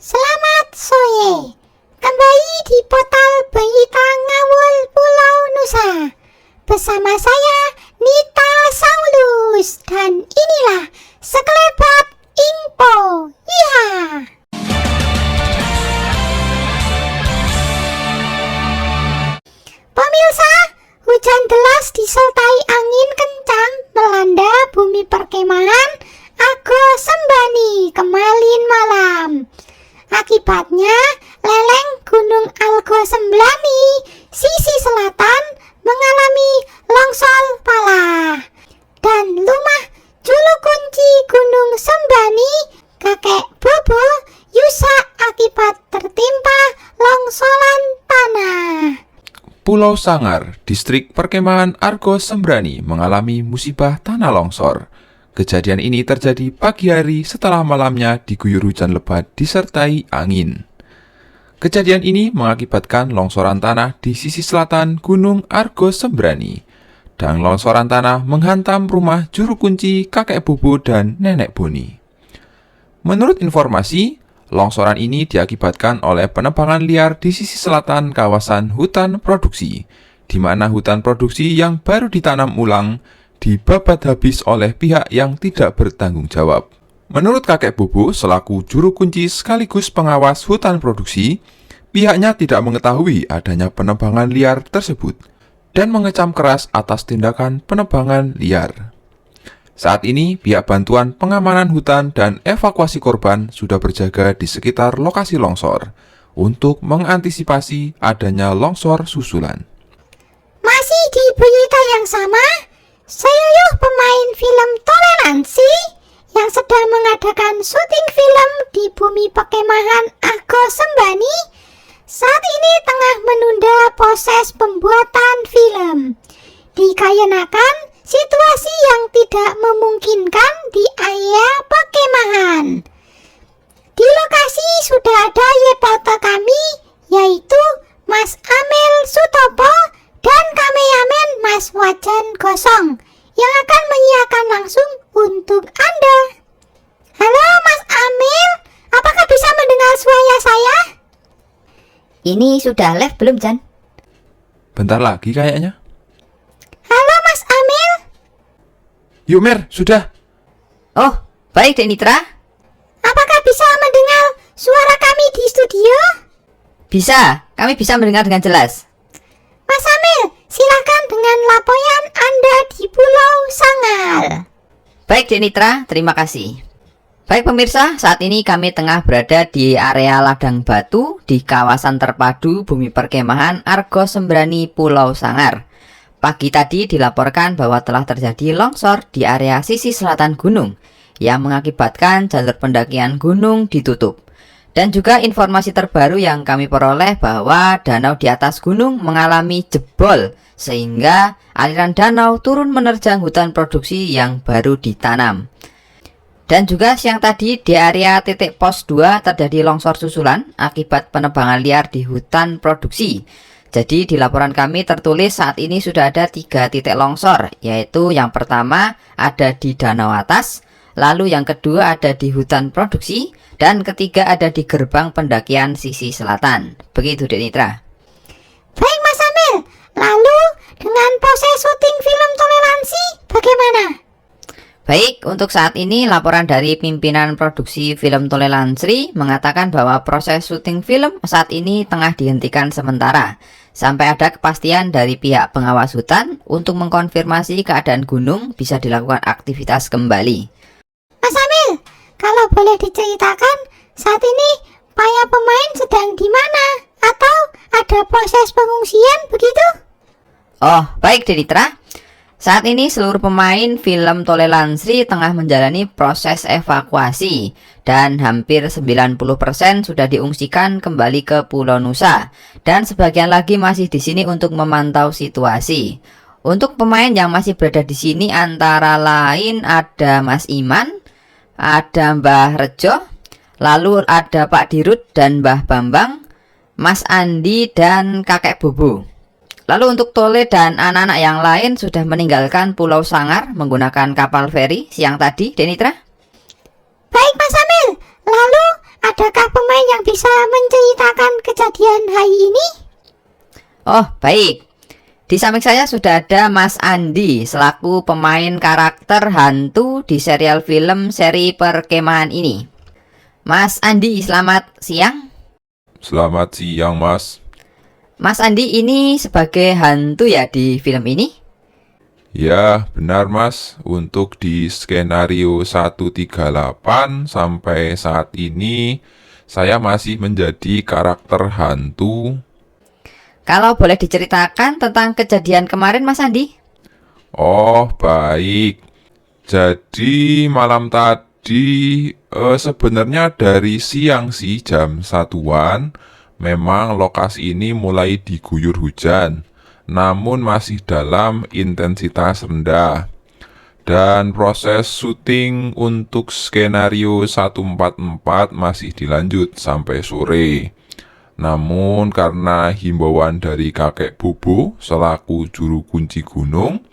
Selamat sore, kembali di portal Berita Ngawul Pulau Nusa bersama saya Nita Saulus, dan inilah sekelebat info. Iya. Pemirsa, hujan deras disertai angin kencang melanda bumi perkemahan Argo Sembani kemarin malam. Akibatnya, lereng Gunung Argo Sembani sisi selatan mengalami longsor parah, dan rumah juru kunci Gunung Sembani kakek Bobo rusak akibat tertimpa longsoran tanah. Pulau Sangar, distrik perkemahan Argo Sembrani mengalami musibah tanah longsor. Kejadian ini terjadi pagi hari setelah malamnya diguyur hujan lebat disertai angin. Kejadian ini mengakibatkan longsoran tanah di sisi selatan Gunung Argo Sembrani, dan longsoran tanah menghantam rumah juru kunci kakek Bobo dan nenek Boni. Menurut informasi, longsoran ini diakibatkan oleh penebangan liar di sisi selatan kawasan hutan produksi, di mana hutan produksi yang baru ditanam ulang dibabat habis oleh pihak yang tidak bertanggung jawab. Menurut kakek Bobo selaku juru kunci sekaligus pengawas hutan produksi, pihaknya tidak mengetahui adanya penebangan liar tersebut dan mengecam keras atas tindakan penebangan liar. Saat ini, pihak bantuan pengamanan hutan dan evakuasi korban sudah berjaga di sekitar lokasi longsor untuk mengantisipasi adanya longsor susulan. Masih di berita yang sama, seyuyuh pemain film toleransi yang sedang mengadakan syuting film di bumi perkemahan Argo Sembani saat ini tengah menunda proses pembuatan film, dikarenakan situasi yang tidak memungkinkan di area perkemahan. Di lokasi sudah ada reporter kami, yaitu Mas Amel Sutopo dan kameramen Mas Wajan Gosong, yang akan menyiarkan langsung untuk Anda. Halo Mas Amel, apakah bisa mendengar suara saya? Ini sudah live belum, Jan? Bentar lagi kayaknya. Halo Mas Amel. Yuk Mer, sudah. Oh, baik Dek Nitra. Apakah bisa mendengar suara kami di studio? Bisa, kami bisa mendengar dengan jelas. Mas Amel, silakan dengan laporan Anda di Pulau Sangar. Baik Dek Nitra, terima kasih. Baik pemirsa, saat ini kami tengah berada di area ladang batu di kawasan terpadu bumi perkemahan Argo Sembrani Pulau Sangar. Pagi tadi dilaporkan bahwa telah terjadi longsor di area sisi selatan gunung yang mengakibatkan jalur pendakian gunung ditutup. Dan juga informasi terbaru yang kami peroleh bahwa danau di atas gunung mengalami jebol sehingga aliran danau turun menerjang hutan produksi yang baru ditanam. Dan juga siang tadi di area titik pos 2 terjadi longsor susulan akibat penebangan liar di hutan produksi. Jadi di laporan kami tertulis saat ini sudah ada 3 titik longsor, yaitu yang pertama ada di danau atas, lalu yang kedua ada di hutan produksi, dan ketiga ada di gerbang pendakian sisi selatan. Begitu Dek Nitra. Baik Mas Amel, lalu dengan proses syuting film toleransi bagaimana? Baik, untuk saat ini laporan dari pimpinan produksi film Toleransi mengatakan bahwa proses syuting film saat ini tengah dihentikan sementara sampai ada kepastian dari pihak pengawas hutan untuk mengkonfirmasi keadaan gunung bisa dilakukan aktivitas kembali. Mas Amel, kalau boleh diceritakan saat ini para pemain sedang di mana? Atau ada proses pengungsian begitu? Oh, baik Denitra. Saat ini seluruh pemain film Toleransi tengah menjalani proses evakuasi dan hampir 90% sudah diungsikan kembali ke Pulau Nusa dan sebagian lagi masih di sini untuk memantau situasi. Untuk pemain yang masih berada di sini antara lain ada Mas Iman, ada Mbah Rejo, lalu ada Pak Dirut dan Mbah Bambang, Mas Andi dan Kakek Bobo. Lalu untuk Tole dan anak-anak yang lain sudah meninggalkan Pulau Sangar menggunakan kapal feri siang tadi, Denitra. Baik Mas Amel, lalu adakah pemain yang bisa menceritakan kejadian hari ini? Oh, baik. Di samping saya sudah ada Mas Andi selaku pemain karakter hantu di serial film seri perkemahan ini. Mas Andi, selamat siang. Selamat siang, Mas. Mas Andi ini sebagai hantu ya di film ini? Ya, benar, Mas. Untuk di skenario 138 sampai saat ini, saya masih menjadi karakter hantu. Kalau boleh diceritakan tentang kejadian kemarin, Mas Andi? Oh, baik. Jadi malam tadi sebenarnya dari siang sih jam 1-an memang lokasi ini mulai diguyur hujan, namun masih dalam intensitas rendah. Dan proses syuting untuk skenario 144 masih dilanjut sampai sore. Namun karena himbauan dari kakek Bobo selaku juru kunci gunung,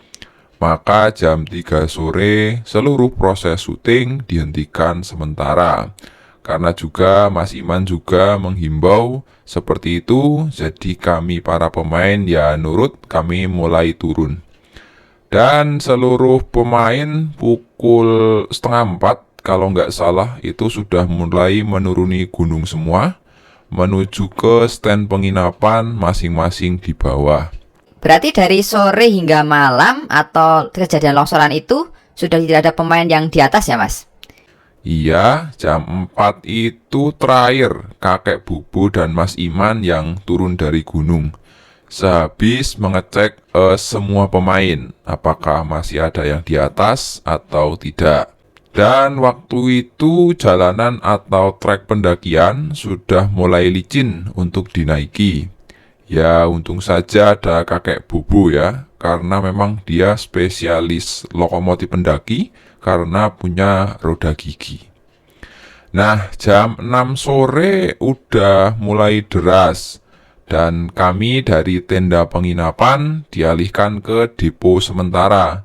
maka jam 3 sore seluruh proses syuting dihentikan sementara. Karena juga Mas Iman juga menghimbau seperti itu, jadi kami para pemain ya nurut, kami mulai turun. Dan seluruh pemain pukul 3:30 kalau nggak salah itu sudah mulai menuruni gunung semua, menuju ke stand penginapan masing-masing di bawah. Berarti dari sore hingga malam atau kejadian longsoran itu sudah tidak ada pemain yang di atas ya, Mas? Iya, jam 4 itu terakhir kakek Bubu dan Mas Iman yang turun dari gunung. Sehabis mengecek semua pemain, apakah masih ada yang di atas atau tidak. Dan waktu itu jalanan atau trek pendakian sudah mulai licin untuk dinaiki. Ya, untung saja ada kakek Bobo ya, karena memang dia spesialis lokomotif pendaki karena punya roda gigi. Nah, jam 6 sore udah mulai deras dan kami dari tenda penginapan dialihkan ke depo sementara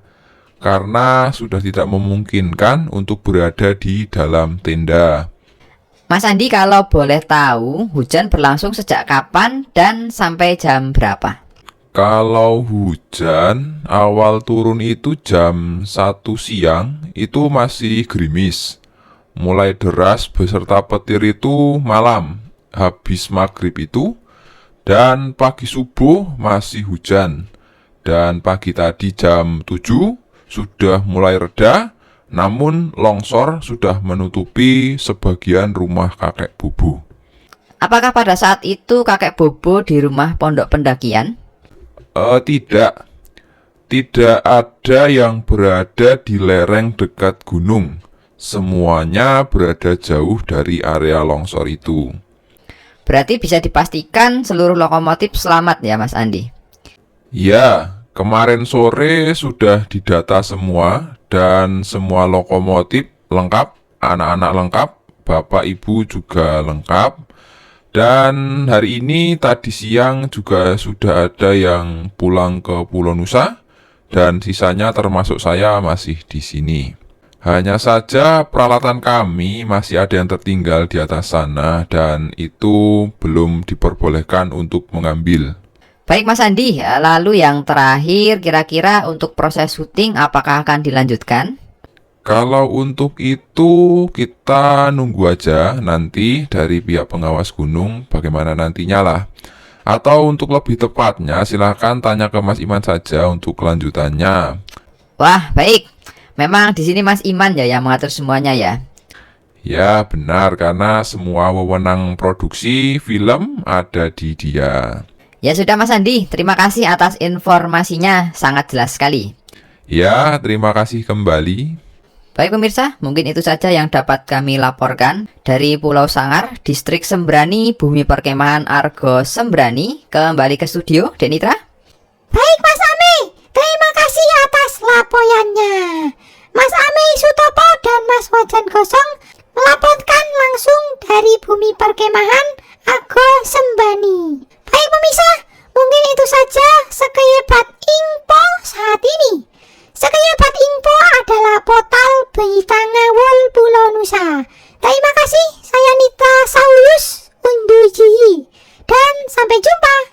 karena sudah tidak memungkinkan untuk berada di dalam tenda. Mas Andi, kalau boleh tahu, hujan berlangsung sejak kapan dan sampai jam berapa? Kalau hujan, awal turun itu jam 1 siang, itu masih gerimis. Mulai deras beserta petir itu malam, habis maghrib itu, dan pagi subuh masih hujan. Dan pagi tadi jam 7, sudah mulai reda, namun longsor sudah menutupi sebagian rumah kakek Bobo. Apakah pada saat itu kakek Bobo di rumah pondok pendakian? Tidak ada yang berada di lereng dekat gunung. Semuanya berada jauh dari area longsor itu. Berarti bisa dipastikan seluruh lokomotif selamat ya, Mas Andi? Ya, kemarin sore sudah didata semua dan semua lokomotif lengkap, anak-anak lengkap, bapak ibu juga lengkap. Dan hari ini tadi siang juga sudah ada yang pulang ke Pulau Nusa dan sisanya termasuk saya masih di sini. Hanya saja peralatan kami masih ada yang tertinggal di atas sana dan itu belum diperbolehkan untuk mengambil. Baik Mas Andi, lalu yang terakhir kira-kira untuk proses syuting apakah akan dilanjutkan? Kalau untuk itu kita nunggu aja nanti dari pihak pengawas gunung bagaimana nantinya lah. Atau untuk lebih tepatnya silahkan tanya ke Mas Iman saja untuk kelanjutannya. Wah, baik. Memang di sini Mas Iman ya yang mengatur semuanya ya. Ya benar karena semua wewenang produksi film ada di dia. Ya sudah Mas Andi, terima kasih atas informasinya, sangat jelas sekali. Ya, terima kasih kembali. Baik pemirsa, mungkin itu saja yang dapat kami laporkan dari Pulau Sangar, Distrik Sembrani, Bumi Perkemahan Argo Sembrani. Kembali ke studio, Denitra. Baik Mas Ame, terima kasih atas laporannya. Mas Ame Sutopo dan Mas Wajan Gosong melaporkan langsung dari Bumi Perkemahan Argo Sembrani. Baik pemirsa, mungkin itu saja sekeyebat info saat ini. Sekeyebat info adalah portal berita ngawul Pulau Nusa. Terima kasih, saya Nita Saulus Sampai jumpa.